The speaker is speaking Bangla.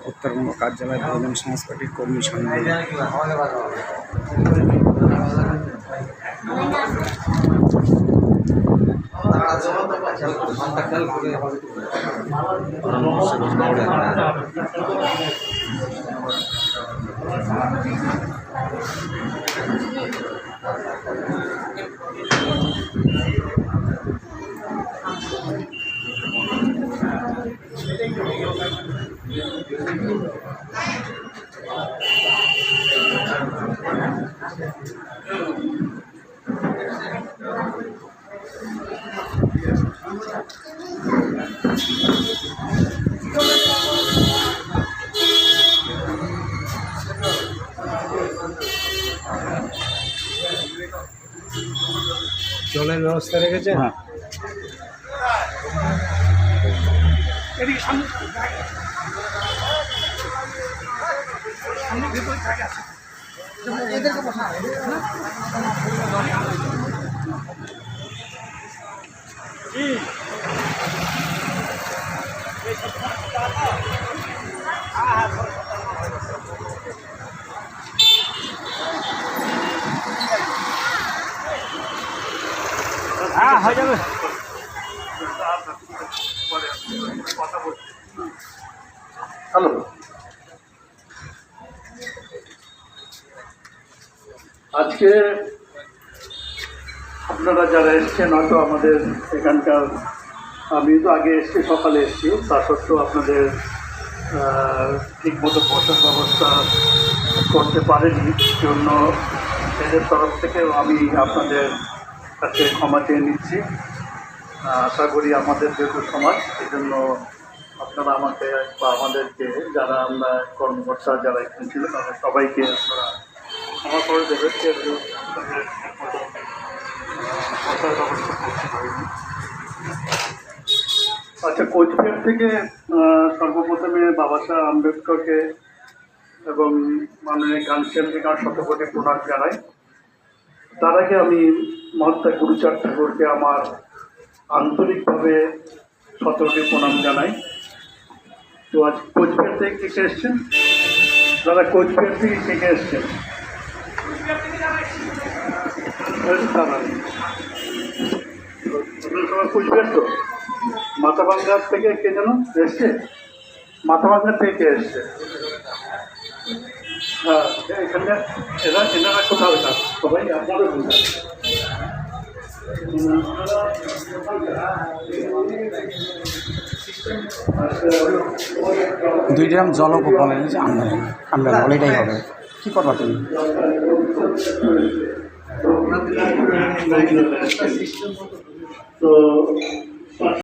উত্তরবঙ্গ কার্যালয় বহুজন সমাজ পার্টির কর্মী সম্মেলন। জলের ব্যবস্থা রেখেছে। হ্যাঁ, হয়ে যাবে। হ্যালো, আজকে আপনারা যারা এসছেন হয়তো আমাদের এখানকার, আমি তো আগে এসছি, সকালে এসছি, তা সত্ত্বেও আপনাদের ঠিকমতো বসার ব্যবস্থা করতে পারেনি, জন্য এদের তরফ থেকে আমি আপনাদের কাছে ক্ষমা চেয়ে নিচ্ছি। আশা করি আমাদের যেহেতু সমাজ, এই জন্য আপনারা আমাকে বা আমাদেরকে, যারা আমরা কর্মকর্তা যারা এখানে ছিল তাদের সবাইকে আপনারা ক্ষমা করে দেবেন যে বসার ব্যবস্থা করতে পারিনি। আচ্ছা, কোচবিহার থেকে সর্বপ্রথমে বাবা সাহেব আম্বেদকরকে এবং মাননীয় গান্ধীকে আমার শতকোটি প্রণাম জানাই। তার আগে আমি মহাত্মা গুরুচাঁদ ঠাকুরকে আমার আন্তরিকভাবে শতকোটি প্রণাম জানাই। তো আজ কোচবিহার থেকে কে কে এসছেন? দাদা, কোচবিহার থেকে কে কে এসছেন? কোচবিহার তো মাথাভাঙ্গার থেকে কে যেন এসছে? মাথাভাঙ্গার থেকে কে এসছে? হ্যাঁ, এখানে এনারা কোথাও না, সবাই আপনারও দুই গ্রাম জলও বলে যে আমরা বলে এটাই হবে। কী করবা তুমি? তো